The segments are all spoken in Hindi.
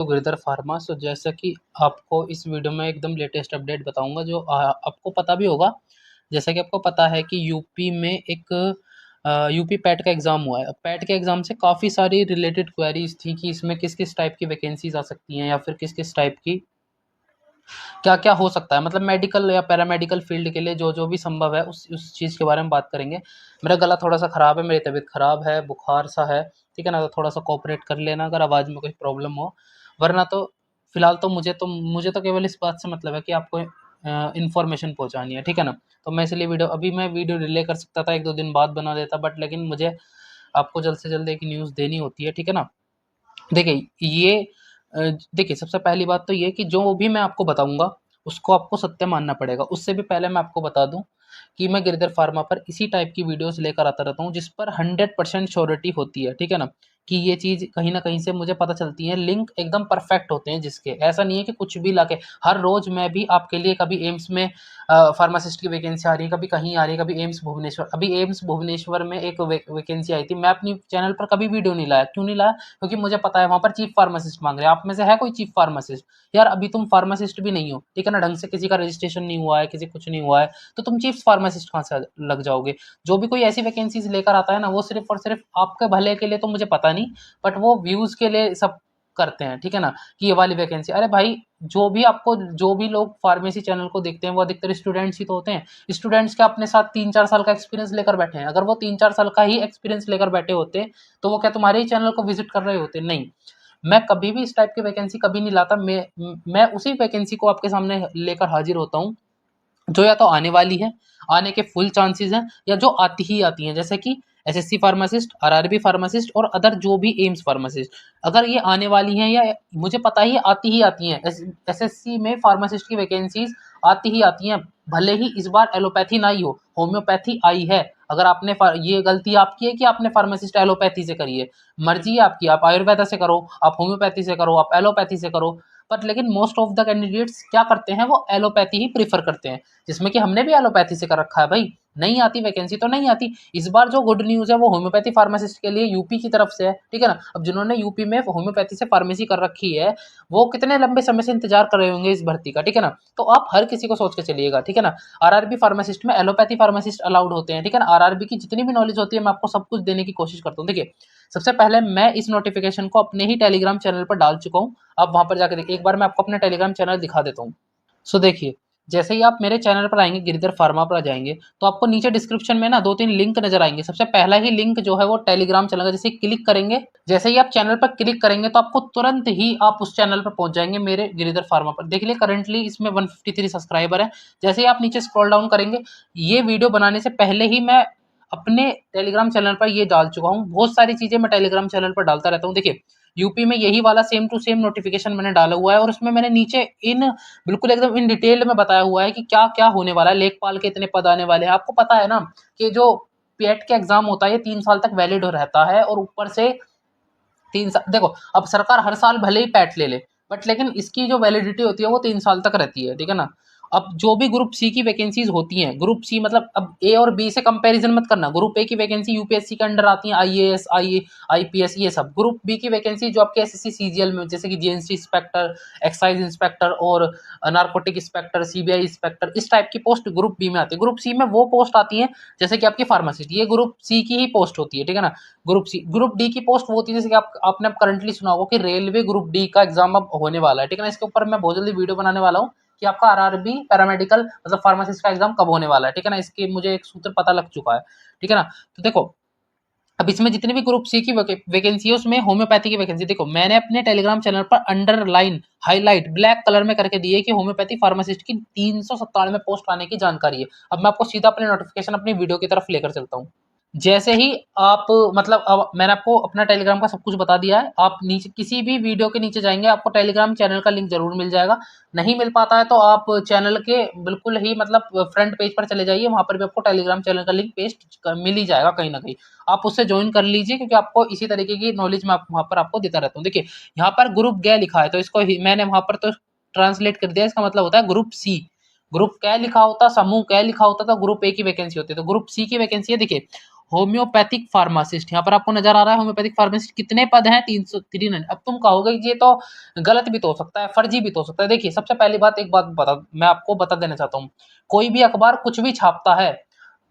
तो गिरधर फार्मा। सो जैसा कि आपको इस वीडियो में एकदम लेटेस्ट अपडेट बताऊंगा जो आपको पता भी होगा। जैसा कि आपको पता है कि यूपी में एक यूपी पैट का एग्ज़ाम हुआ है। पैट के एग्ज़ाम से काफ़ी सारी रिलेटेड क्वेरीज थी कि इसमें किस किस टाइप की वैकेंसीज आ सकती हैं या फिर किस किस टाइप की क्या क्या हो सकता है, मतलब मेडिकल या पैरामेडिकल फील्ड के लिए जो जो भी संभव है उस चीज़ के बारे में बात करेंगे। मेरा गला थोड़ा सा ख़राब है, मेरी तबीयत ख़राब है, बुखार सा है, ठीक है ना। तो थोड़ा सा कोऑपरेट कर लेना अगर आवाज़ में कोई प्रॉब्लम हो, वरना तो फिलहाल तो मुझे तो केवल इस बात से मतलब है कि आपको इन्फॉर्मेशन पहुंचानी है, ठीक है ना। तो मैं इसलिए वीडियो डिले कर सकता था, एक दो दिन बाद बना देता, बट लेकिन मुझे आपको जल्द से जल्द एक न्यूज़ देनी होती है, ठीक है ना। देखिए ये देखिए सबसे पहली बात तो ये कि जो भी मैं आपको बताऊँगा, उसको आपको सत्य मानना पड़ेगा। उससे भी पहले मैं आपको बता दूँ कि मैं गिरधर फार्मा पर इसी टाइप की वीडियोज़ लेकर आता रहता हूँ, जिस पर 100% श्योरिटी होती है, ठीक है ना? कि ये चीज़ कहीं न कहीं से मुझे पता चलती है, लिंक एकदम परफेक्ट होते हैं जिसके। ऐसा नहीं है कि कुछ भी लाके हर रोज़ मैं भी आपके लिए कभी एम्स में फार्मासिस्ट की वैकेंसी आ रही है, कभी कहीं आ रही है, कभी एम्स भुवनेश्वर। अभी एम्स भुवनेश्वर में एक वैकेंसी आई थी, मैं अपनी चैनल पर कभी वीडियो नहीं लाया। क्यों नहीं लाया? क्योंकि मुझे पता है वहाँ पर चीफ फार्मासिस्ट माँग रहे हैं। आप में से है कोई चीफ फार्मासिस्ट? यार अभी तुम फार्मासिस्ट भी नहीं हो, ठीक है ना, ढंग से किसी का रजिस्ट्रेशन नहीं हुआ है, किसी कुछ नहीं हुआ है, तो तुम चीफ फार्मासिस्ट कहाँ से लग जाओगे? जो भी कोई ऐसी वैकेंसीज लेकर आता है ना, वो सिर्फ और सिर्फ आपके भले के लिए, तो मुझे पता नहीं, बट वो व्यूज के लिए सब करते हैं, ठीक है ना। कि ये वाली वैकेंसी, अरे भाई जो भी लोग फार्मेसी चैनल को देखते हैं वो अधिकतर स्टूडेंट्स ही तो होते हैं। स्टूडेंट्स के अपने साथ 3-4 साल का एक्सपीरियंस लेकर बैठे हैं। अगर वो 3-4 साल का ही एक्सपीरियंस लेकर बैठे होते तो वो क्या तुम्हारे ही चैनल को विजिट कर रहे होते? नहीं। मैं कभी भी इस टाइप की वैकेंसी कभी नहीं लाता। मैं उसी वैकेंसी को आपके सामने लेकर हाजिर होता हूँ जो या तो आने वाली है, आने के फुल चांसेस हैं, या जो आती ही आती हैं, जैसे कि एसएससी फार्मासिस्ट, आरआरबी फार्मासिस्ट और अदर जो भी एम्स फार्मासिस्ट। अगर ये आने वाली हैं या मुझे पता ही आती हैं, एसएससी में फार्मासिस्ट की वैकेंसीज आती ही आती हैं, भले ही इस बार एलोपैथी ना ही हो, होम्योपैथी आई है। अगर आपने ये गलती आपकी है कि आपने फार्मासिस्ट एलोपैथी से करी है, मर्जी है आपकी, आप आयुर्वेदा से करो, आप होम्योपैथी से करो, आप एलोपैथी से करो, बट लेकिन मोस्ट ऑफ द कैंडिडेट्स क्या करते हैं, वो एलोपैथी ही प्रीफर करते हैं, जिसमें कि हमने भी एलोपैथी से कर रखा है भाई। नहीं आती वैकेंसी तो नहीं आती। इस बार जो गुड न्यूज़ है वो होम्योपैथी फार्मासिस्ट के लिए यूपी की तरफ से है, ठीक है ना। अब जिन्होंने यूपी में होम्योपैथी से फार्मेसी कर रखी है, वो कितने लंबे समय से इंतजार कर रहे होंगे इस भर्ती का, ठीक है ना। तो आप हर किसी को सोच के चलिएगा, ठीक है ना। आरआरबी फार्मासिस्ट में एलोपैथी फार्मासिस्ट अलाउड होते हैं, ठीक है ना। आरआरबी की जितनी भी नॉलेज होती है मैं आपको सब कुछ देने की कोशिश करता हूँ। देखिए सबसे पहले मैं इस नोटिफिकेशन को अपने ही टेलीग्राम चैनल पर डाल चुका हूँ। आप वहां पर जाकर देखिए, एक बार मैं आपको अपना टेलीग्राम चैनल दिखा देता हूँ। सो देखिए, जैसे ही आप मेरे चैनल पर आएंगे, गिरधर फार्मा पर आ जाएंगे, तो आपको नीचे डिस्क्रिप्शन में ना 2-3 लिंक नजर आएंगे। सबसे पहला ही लिंक जो है वो टेलीग्राम चैनल का, जैसे क्लिक करेंगे, जैसे ही आप चैनल पर क्लिक करेंगे तो आपको तुरंत ही आप उस चैनल पर पहुंच जाएंगे, मेरे गिरधर फार्मा पर। देख लिए करंटली इसमें 153 सब्सक्राइबर है। जैसे ही आप नीचे स्क्रॉल डाउन करेंगे, ये वीडियो बनाने से पहले ही मैं अपने टेलीग्राम चैनल पर ये डाल चुका हूँ। बहुत सारी चीजें मैं टेलीग्राम चैनल पर डालता रहता हूँ। देखिए यूपी में यही वाला सेम टू सेम नोटिफिकेशन मैंने डाला हुआ है, और उसमें मैंने नीचे बिल्कुल एकदम इन डिटेल में बताया हुआ है कि क्या क्या होने वाला है। लेखपाल के इतने पद आने वाले हैं। आपको पता है ना कि जो पेट का एग्जाम होता है ये 3 साल तक वैलिड रहता है, और ऊपर से 3 साल, देखो अब सरकार हर साल भले ही पैट ले ले, बट लेकिन इसकी जो वैलिडिटी होती है वो 3 साल तक रहती है, ठीक है ना। अब जो भी ग्रुप सी की वैकेंसीज होती हैं, ग्रुप सी मतलब अब ए और बी से कंपैरिजन मत करना। ग्रुप ए की वैकेंसी यूपीएससी के अंडर आती है, आईएएस, आईपीएस, ये सब। ग्रुप बी की वैकेंसी जो आपके एसएससी सीजीएल में, जैसे कि जीएनसी इंस्पेक्टर, एक्साइज इंस्पेक्टर और नार्कोटिक इंस्पेक्टर, सीबीआई इंस्पेक्टर, इस टाइप की पोस्ट ग्रुप बी में आती है। ग्रुप सी में वो पोस्ट आती है जैसे कि आपकी फार्मासिस्ट, ये ग्रुप सी की ही पोस्ट होती है, ठीक है ना। ग्रुप सी, ग्रुप डी की पोस्ट वो होती है जैसे कि आपने अब करंटली सुना होगा कि रेलवे ग्रुप डी का एग्जाम अब होने वाला है, ठीक है ना। इसके ऊपर मैं बहुत जल्दी वीडियो बनाने वाला हूँ कि आपका आरआरबी पैरामेडिकल मतलब फार्मासिस्ट का एग्जाम कब होने वाला है, ठीक है ना। इसके मुझे एक सूत्र पता लग चुका है, ठीक है ना। तो देखो अब इसमें जितनी भी ग्रुप सी की वैकेंसी है उसमें होम्योपैथी की वैकेंसी, देखो मैंने अपने टेलीग्राम चैनल पर अंडरलाइन हाईलाइट ब्लैक कलर में करके दी है कि होम्योपैथी फार्मासिस्ट की 397 पोस्ट आने की जानकारी है। अब मैं आपको सीधा अपने नोटिफिकेशन अपनी वीडियो की तरफ लेकर चलता हूँ। जैसे ही आप मतलब अब मैंने आपको अपना टेलीग्राम का सब कुछ बता दिया है। आप नीचे किसी भी वीडियो के नीचे जाएंगे, आपको टेलीग्राम चैनल का लिंक जरूर मिल जाएगा। नहीं मिल पाता है तो आप चैनल के बिल्कुल ही मतलब फ्रंट पेज पर चले जाइए, वहां पर भी आपको टेलीग्राम चैनल का लिंक पेस्ट मिल ही जाएगा कहीं ना कहीं। आप उससे ज्वाइन कर लीजिए, क्योंकि आपको इसी तरीके की नॉलेज मैं वहां पर आपको देता रहता हूँ। देखिए यहाँ पर ग्रुप ग लिखा है, तो इसको मैंने वहां पर तो ट्रांसलेट कर दिया। इसका मतलब होता है ग्रुप सी। ग्रुप क लिखा होता, समूह क लिखा होता तो ग्रुप ए की वैकेंसी होती है, तो ग्रुप सी की वैकेंसी है। देखिए होम्योपैथिक फार्मासिस्ट, यहाँ पर आपको नजर आ रहा है होम्योपैथिक फार्मासिस्ट कितने पद हैं, 303। अब तुम कहोगे ये तो गलत भी तो हो सकता है, फर्जी भी तो हो सकता है। देखिए सबसे पहली बात, एक बात मैं आपको बता देना चाहता हूँ, कोई भी अखबार कुछ भी छापता है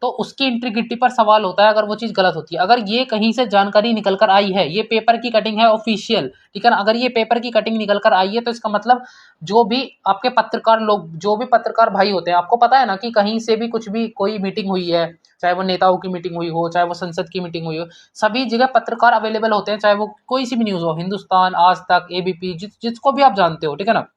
तो उसकी इंटीग्रिटी पर सवाल होता है अगर वो चीज गलत होती है। अगर ये कहीं से जानकारी निकल कर आई है, ये पेपर की कटिंग है ऑफिशियल, ठीक है ना, अगर ये पेपर की कटिंग निकल कर आई है तो इसका मतलब जो भी आपके पत्रकार लोग, जो भी पत्रकार भाई होते हैं, आपको पता है ना कि कहीं से भी कुछ भी कोई मीटिंग हुई है, चाहे वो नेताओं की मीटिंग हुई हो, चाहे वो संसद की मीटिंग हुई हो, सभी जगह पत्रकार अवेलेबल होते हैं, चाहे वो कोई सी भी न्यूज हो, हिंदुस्तान, आज तक, एबीपी, जिसको भी आप जानते हो, ठीक है ना,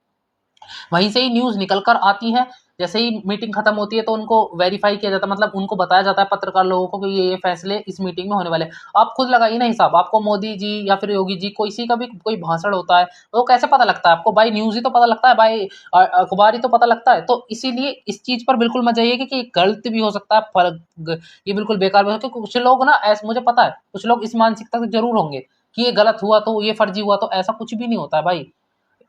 वहीं से ही न्यूज निकल कर आती है। जैसे ही मीटिंग खत्म होती है तो उनको वेरीफाई किया जाता है, मतलब उनको बताया जाता है पत्रकार लोगों को कि ये फैसले इस मीटिंग में होने वाले हैं। आप खुद लगाइए ना हिसाब, आपको मोदी जी या फिर योगी जी किसी का भी कोई भाषण होता है तो कैसे पता लगता है आपको? भाई न्यूज ही तो पता लगता है, भाई अखबार ही तो पता लगता है। तो इसीलिए इस चीज पर बिल्कुल मत जाइए कि गलत भी हो सकता है, ये बिल्कुल बेकार भी हो सकता है। कुछ लोग ना, ऐसे मुझे पता है कुछ लोग इस मानसिकता से जरूर होंगे कि ये गलत हुआ तो ये फर्जी हुआ, तो ऐसा कुछ भी नहीं होता है भाई।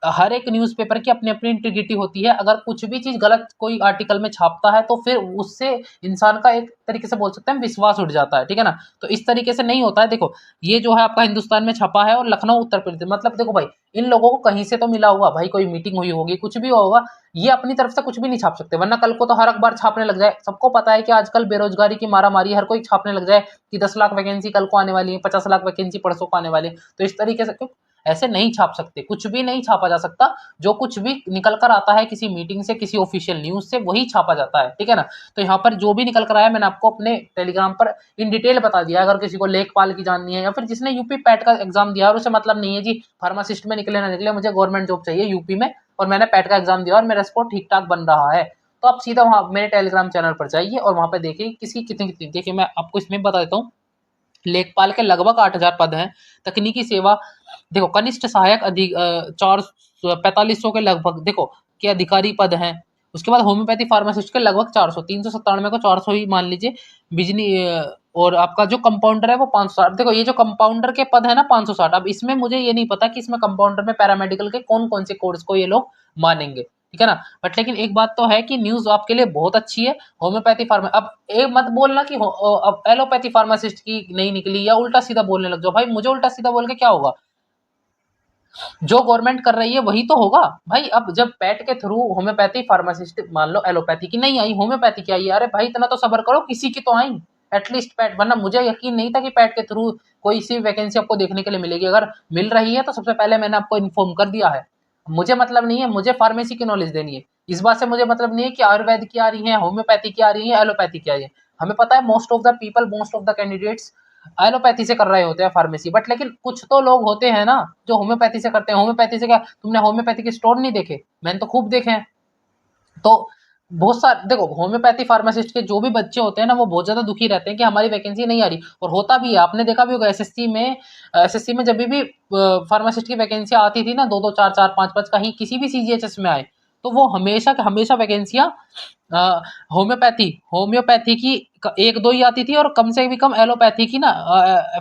हर एक न्यूज़पेपर की अपनी अपनी इंटीग्रिटी होती है। अगर कुछ भी चीज गलत कोई आर्टिकल में छापता है तो फिर उससे इंसान का एक तरीके से बोल सकते हैं विश्वास उठ जाता है, ठीक है ना। तो इस तरीके से नहीं होता है। देखो ये जो है आपका हिंदुस्तान में छपा है और लखनऊ उत्तर प्रदेश, मतलब देखो भाई इन लोगों को कहीं से तो मिला होगा भाई, कोई मीटिंग हुई होगी, कुछ भी होगा, ये अपनी तरफ से कुछ भी नहीं छाप सकते, वरना कल को तो हर अखबार छापने लग जाए। सबको पता है कि आजकल बेरोजगारी की मारामारी, हर कोई छापने लग जाए कि 10 लाख वैकेंसी कल को आने वाली है, 50 लाख वैकेंसी परसों को आने वाली है। तो इस तरीके से ऐसे नहीं छाप सकते, कुछ भी नहीं छापा जा सकता। जो कुछ भी निकल कर आता है किसी मीटिंग से, किसी ऑफिशियल न्यूज से, वही छापा जाता है, ठीक है ना। तो यहाँ पर जो भी निकल कर आया मैंने आपको अपने टेलीग्राम पर इन डिटेल बता दिया। अगर किसी को लेखपाल की जाननी है या फिर जिसने यूपी पैट का एग्जाम दिया और उसे मतलब नहीं है जी फार्मासिस्ट में निकले ना निकले, मुझे गवर्नमेंट जॉब चाहिए यूपी में और मैंने पैट का एग्जाम दिया और मेरा स्कोर ठीक ठाक बन रहा है, तो आप सीधा वहां मेरे टेलीग्राम चैनल पर जाइए और वहां पे देखिए किसी कितनी कितनी। देखिए मैं आपको इसमें बता देता हूँ, लेखपाल के लगभग 8,000 पद हैं। तकनीकी सेवा देखो, कनिष्ठ सहायक अधिक 4500 के लगभग देखो के अधिकारी पद हैं। उसके बाद होम्योपैथी फार्मासिस्ट के लगभग 400, 397 को 400 ही मान लीजिए। बिजली और आपका जो कंपाउंडर है वो 560। देखो ये जो कंपाउंडर के पद है ना 560। अब इसमें मुझे ये नहीं पता कि इसमें कंपाउंडर में पैरामेडिकल के कौन कौन से कोर्स को ये लोग मानेंगे, ठीक है ना। बट लेकिन एक बात तो है कि न्यूज आपके लिए बहुत अच्छी है। होम्योपैथी फार्मा, अब एक मत बोलना कि अब एलोपैथी फार्मासिस्ट की नहीं निकली, या उल्टा सीधा बोलने लग जाओ। भाई मुझे उल्टा सीधा बोल के क्या होगा, जो गवर्नमेंट कर रही है वही तो होगा भाई। अब जब पैट के थ्रू होम्योपैथी फार्मासिस्ट, मान लो एलोपैथी की नहीं आई, होम्योपैथी की आई, अरे भाई इतना तो सबर करो, किसी की तो आई एटलीस्ट पैट, वरना मुझे यकीन नहीं था कि पैट के थ्रू कोई सी वैकेंसी आपको देखने के लिए मिलेगी। अगर मिल रही है तो सबसे पहले मैंने आपको इन्फॉर्म कर दिया है। मुझे मतलब नहीं है, मुझे फार्मेसी की नॉलेज देनी है, इस बात से मुझे मतलब नहीं है कि आयुर्वेद की आ रही है, होम्योपैथी की आ रही है, एलोपैथी की आ रही है। हमें पता है most of the people, most of the candidates allopathy से कर रहे होते हैं फार्मेसी, बट लेकिन कुछ तो लोग होते हैं ना जो होम्योपैथी से करते हैं। होम्योपैथी से क्या, तुमने होम्योपैथी के स्टोर नहीं देखे? मैंने तो खूब देखे हैं। तो बहुत सारे देखो, होम्योपैथी फार्मासिस्ट के जो भी बच्चे होते हैं ना वो बहुत ज्यादा दुखी रहते हैं कि हमारी वैकेंसी नहीं आ रही। और होता भी है, आपने देखा भी होगा एसएससी में जब भी फार्मासिस्ट की वैकेंसी आती थी ना, दो दो चार चार पांच पांच, कहीं किसी भी सीजीएचएस में आए, तो वो हमेशा हमेशा वैकेंसियां होम्योपैथी होम्योपैथी की एक दो ही आती थी, और कम से भी कम एलोपैथी की ना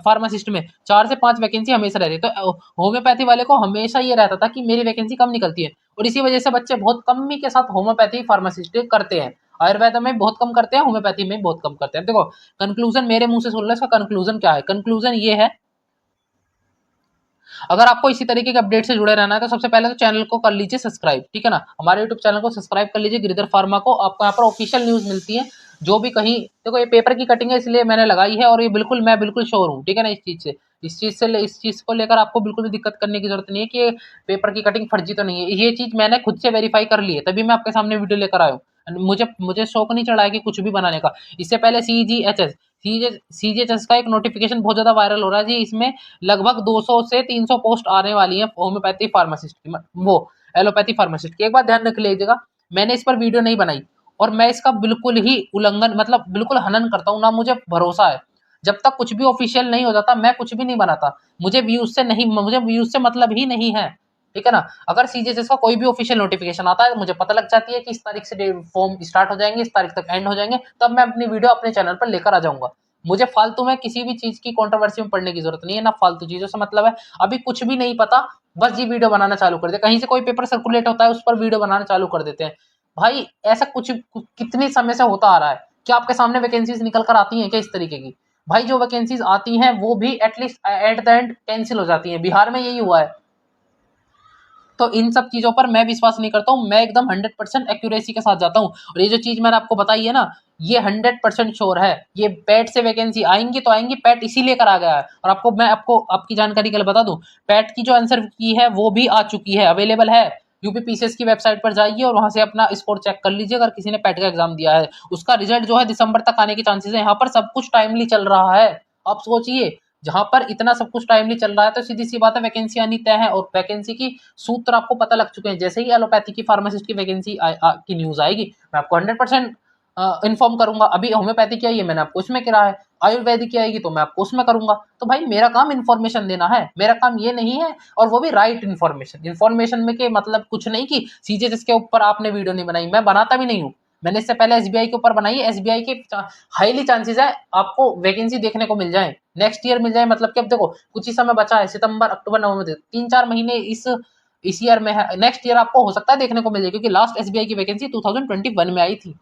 फार्मासिस्ट में 4 से 5 वैकेंसी हमेशा रहती। तो होम्योपैथी वाले को हमेशा ये रहता था कि मेरी वैकेंसी कम निकलती है, और इसी वजह से बच्चे बहुत कमी के साथ होम्योपैथी फार्मासिस्ट करते हैं। आयुर्वेद में बहुत कम करते हैं, होम्योपैथी में बहुत कम करते हैं। देखो कंक्लूजन मेरे मुंह से सुन लो, इसका कंक्लूजन क्या है? कंक्लूजन ये है, अगर आपको इसी तरीके के अपडेट से जुड़े रहना है तो सबसे पहले तो चैनल को कर लीजिए सब्सक्राइब, ठीक है ना। हमारे यूट्यूब चैनल को सब्सक्राइब कर लीजिए, गिरिधर फार्मा को। आपको यहाँ पर ऑफिशियल न्यूज मिलती है, जो भी कहीं देखो, ये पेपर की कटिंग है इसलिए मैंने लगाई है, और ये बिल्कुल मैं बिल्कुल श्योर हूँ, ठीक है ना, इस चीज को लेकर आपको बिल्कुल भी दिक्कत करने की जरूरत नहीं है कि ये पेपर की कटिंग फर्जी तो नहीं है। ये चीज मैंने खुद से वेरीफाई कर ली है, तभी मैं आपके सामने वीडियो लेकर आया हूँ। मुझे मुझे शौक नहीं चढ़ा है कि कुछ भी बनाने का। इससे पहले सीजीएचएस का एक नोटिफिकेशन बहुत ज्यादा वायरल हो रहा है जी, इसमें लगभग 200 से 300 पोस्ट आने वाली हैं होम्योपैथी फार्मासिस्ट की, वो एलोपैथी फार्मासिस्ट की। एक बात ध्यान रख लीजिएगा, मैंने इस पर वीडियो नहीं बनाई और मैं इसका बिल्कुल ही उल्लंघन, मतलब बिल्कुल हनन करता हूँ ना, मुझे भरोसा है। जब तक कुछ भी ऑफिशियल नहीं हो जाता मैं कुछ भी नहीं बनाता। मुझे व्यूज से मतलब ही नहीं है, ठीक है ना। अगर सीजीएचएस का कोई भी ऑफिशियल नोटिफिकेशन आता है, मुझे पता लग जाती है कि इस तारीख से फॉर्म स्टार्ट हो जाएंगे, इस तारीख तक एंड हो जाएंगे, तब मैं अपनी वीडियो अपने चैनल पर लेकर आ जाऊंगा। मुझे फालतू में किसी भी चीज की कंट्रोवर्सी में पढ़ने की जरूरत नहीं है, ना फालतू चीजों से मतलब है। अभी कुछ भी नहीं पता, बस जी वीडियो बनाना चालू कर दे, कहीं से कोई पेपर सर्कुलेट होता है उस पर वीडियो बनाना चालू कर देते हैं। भाई ऐसा कुछ कितने समय से होता आ रहा है? क्या आपके सामने वैकेंसीज निकल कर आती हैं क्या इस तरीके की? भाई जो वैकेंसीज आती हैं वो भी at least at the end cancel हो जाती हैं। बिहार में यही हुआ है। तो इन सब चीजों पर मैं विश्वास नहीं करता हूँ, मैं एकदम 100% एक्यूरेसी के साथ जाता हूँ। और ये जो चीज मैंने आपको बताई है ना, ये 100% श्योर है। ये पैट से वैकेंसी आएंगी तो आएंगी, पैट इसीलिए करा गया है। और मैं आपको आपकी जानकारी के लिए बता दूं, पैट की जो आंसर की है वो भी आ चुकी है, अवेलेबल है। यूपीपीसीएस की वेबसाइट पर जाइए और वहां से अपना स्कोर चेक कर लीजिए। अगर किसी ने पैट का एग्जाम दिया है, उसका रिजल्ट जो है दिसंबर तक आने के चांसेस है। यहाँ पर सब कुछ टाइमली चल रहा है। आप सोचिए, जहां पर इतना सब कुछ टाइमली चल रहा है तो सीधी सी बात है वैकेंसी आनी तय है। और वैकेंसी की सूत्र आपको पता लग चुके हैं। जैसे ही एलोपैथी की फार्मासिस्ट की वैकेंसी की न्यूज आएगी, मैं आपको 100% इन्फॉर्म करूंगा। अभी होम्योपैथी की आई है, मैंने आपको उसमें करा है। आयुर्वेदिक की आएगी तो मैं आपको उसमें करूंगा। तो भाई मेरा काम इन्फॉर्मेशन देना है, मेरा काम ये नहीं है। और वो भी राइट इन्फॉर्मेशन। इन्फॉर्मेशन में के मतलब कुछ नहीं कि सीजे जिसके ऊपर आपने वीडियो नहीं बनाई, मैं बनाता भी नहीं हूँ। मैंने इससे पहले एसबीआई के ऊपर बनाई है। एसबीआई के हाईली चांसेस है आपको वैकेंसी देखने को मिल जाए, नेक्स्ट ईयर मिल जाए। मतलब कि अब देखो कुछ ही समय बचा है, सितंबर अक्टूबर नवंबर, 3-4 महीने इस ईयर में है। नेक्स्ट ईयर आपको हो सकता है देखने को मिल जाए, क्योंकि लास्ट एसबीआई की वैकेंसी 2021 में आई थी।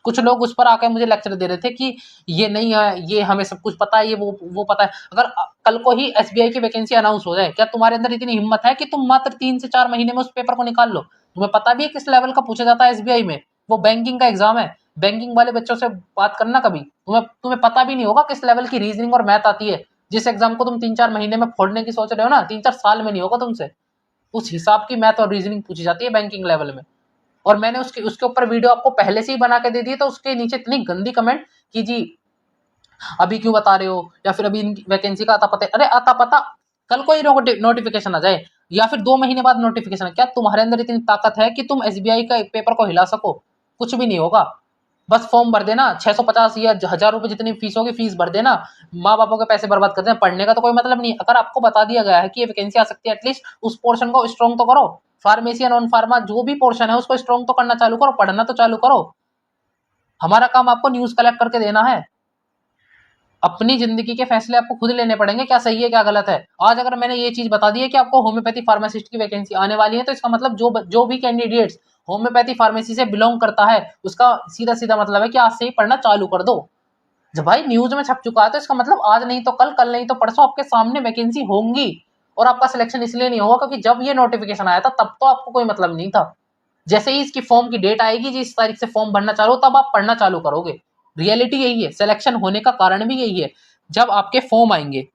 कुछ लोग उस पर आकर मुझे लेक्चर दे रहे थे कि ये नहीं है, ये हमें सब कुछ पता है, ये वो पता है। अगर कल को ही एसबीआई की वैकेंसी अनाउंस हो जाए, क्या तुम्हारे अंदर इतनी हिम्मत है कि तुम मात्र 3 से 4 महीने में उस पेपर को निकाल लो? तुम्हें पता भी है किस लेवल का पूछा जाता है एसबीआई में? वो बैंकिंग का एग्जाम है। बैंकिंग वाले बच्चों से बात करना कभी, तुम्हें पता भी नहीं होगा किस लेवल की रीजनिंग और मैथ आती है। जिस एग्जाम को तुम 3-4 महीने में फोड़ने की सोच रहे हो ना, 3-4 साल में नहीं होगा तुमसे। उस हिसाब की मैथ और रीजनिंग पूछी जाती है बैंकिंग लेवल में। और मैंने उसके उसके ऊपर वीडियो आपको पहले से ही बना के दे दी है। तो उसके नीचे इतनी गंदी कमेंट कि जी अभी क्यों बता रहे हो, या फिर अभी इनकी वैकेंसी का आता पता है। अरे आता पता कल को ही नोटिफिकेशन आ जाए, या फिर 2 महीने बाद नोटिफिकेशन। क्या तुम्हारे अंदर इतनी ताकत है कि तुम एसबीआई का पेपर को हिला सको? कुछ भी नहीं होगा। बस फॉर्म भर देना, 650 या 1000 रुपए जितनी फीस होगी फीस भर देना, माँ बापों के पैसे बर्बाद कर देना। पढ़ने का तो कोई मतलब नहीं। अगर आपको बता दिया गया है कि ये वैकेंसी आ सकती है, एटलीस्ट उस पोर्शन को स्ट्रॉन्ग तो करो। फार्मेसी या नॉन फार्मा जो भी पोर्शन है उसको स्ट्रॉन्ग तो करना चालू करो, पढ़ना तो चालू करो। हमारा काम आपको न्यूज कलेक्ट करके देना है। अपनी जिंदगी के फैसले आपको खुद लेने पड़ेंगे, क्या सही है क्या गलत है। आज अगर मैंने ये चीज बता दी है कि आपको होम्योपैथी फार्मासिस्ट की वैकेंसी आने वाली है, तो इसका मतलब जो भी कैंडिडेट्स होम्योपैथी फार्मेसी से बिलोंग करता है, उसका सीधा सीधा मतलब है कि आज से ही पढ़ना चालू कर दो। जब भाई न्यूज में छप चुका है तो इसका मतलब आज नहीं तो कल, कल नहीं तो परसों आपके सामने वैकेंसी होंगी। और आपका सिलेक्शन इसलिए नहीं होगा क्योंकि जब ये नोटिफिकेशन आया था तब तो आपको कोई मतलब नहीं था। जैसे ही इसकी फॉर्म की डेट आएगी, जिस तारीख से फॉर्म भरना चालू, तब आप पढ़ना चालू करोगे। रियलिटी यही है, सिलेक्शन होने का कारण भी यही है। जब आपके फॉर्म आएंगे,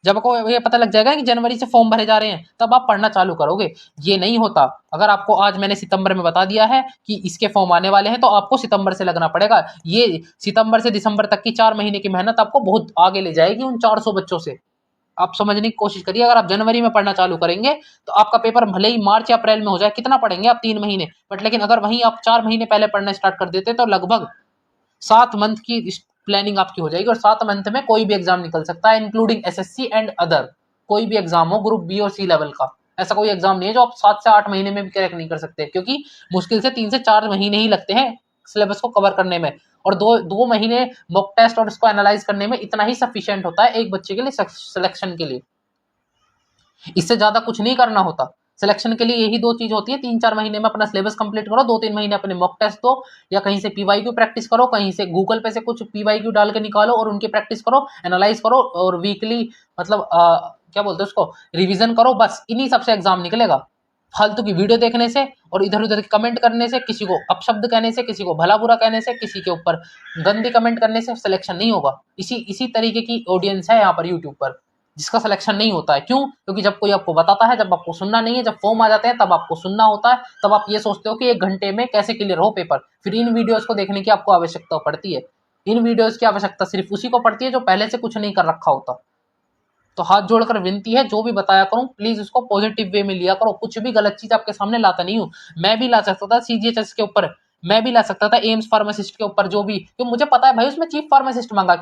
जब आपको ये पता लग जाएगा कि जनवरी से फॉर्म भरे जा रहे हैं, तब आप पढ़ना चालू करोगे। ये नहीं होता। अगर आपको आज मैंने सितंबर में बता दिया है कि इसके फॉर्म आने वाले हैं, तो आपको सितंबर से लगना पड़ेगा। ये सितंबर से दिसंबर तक की 4 महीने की मेहनत आपको बहुत आगे ले जाएगी उन 400 बच्चों से। आप समझने की कोशिश करिए। अगर आप जनवरी में पढ़ना चालू करेंगे तो आपका पेपर भले ही मार्च या अप्रैल में हो जाए, कितना पढ़ेंगे आप? 3 महीने। बट लेकिन अगर वहीं आप 4 महीने पहले पढ़ना स्टार्ट कर देते तो लगभग 7 मंथ की प्लानिंग आपकी हो जाएगी। और 7 मंथ में कोई भी एग्जाम निकल सकता है, इंक्लूडिंग एसएससी एंड अदर। कोई भी एग्जाम हो, ग्रुप बी और सी लेवल का, ऐसा कोई एग्जाम नहीं है जो आप 7 से 8 महीने में भी क्रैक नहीं कर सकते। क्योंकि मुश्किल से 3 से 4 महीने ही लगते हैं सिलेबस को कवर करने में। और दो महीने मॉक टेस्ट और इसको एनालाइज करने में इतना ही सफिशिएंट होता है एक बच्चे के लिए सिलेक्शन के लिए। इससे ज्यादा कुछ नहीं करना होता। सिलेक्शन के लिए यही 2 चीज होती है। 3-4 महीने में अपना सिलेबस कंप्लीट करो, 2-3 महीने अपने मॉक टेस्ट दो, या कहीं से पीवाईक्यू प्रैक्टिस करो, कहीं से गूगल पे से कुछ पीवाईक्यू डाल के निकालो और उनकी प्रैक्टिस करो, एनालाइज करो, और वीकली मतलब क्या बोलते हैं उसको, रिविजन करो। बस इन्हीं सबसे एग्जाम निकलेगा। फालतू की वीडियो देखने से और इधर उधर कमेंट करने से, किसी को अपशब्द कहने से, किसी को भला बुरा कहने से, किसी के ऊपर गंदी कमेंट करने से सिलेक्शन नहीं होगा। इसी तरीके की ऑडियंस है यहाँ पर यूट्यूब पर, जिसका सिलेक्शन नहीं होता है। क्यों? क्योंकि जब कोई आपको बताता है, जब आपको सुनना नहीं है, जब फॉर्म आ जाते हैं तब आपको सुनना होता है। तब आप ये सोचते हो कि 1 घंटे में कैसे क्लियर हो पेपर। फिर इन वीडियोस को देखने की आपको आवश्यकता पड़ती है। इन वीडियोस की आवश्यकता सिर्फ उसी को पड़ती है जो पहले से कुछ नहीं कर रखा होता। तो हाथ जोड़कर विनती है, जो भी बताया करूं प्लीज उसको पॉजिटिव वे में लिया करो। कुछ भी गलत चीज आपके सामने लाता नहीं हूं। मैं भी ला सकता था सीजीएचएस के ऊपर, मैं भी ला सकता था एम्स फार्मासिस्ट के ऊपर, जो भी, क्योंकि मुझे पता है भाई उसमें चीफ फार्मासिस्ट मांगा।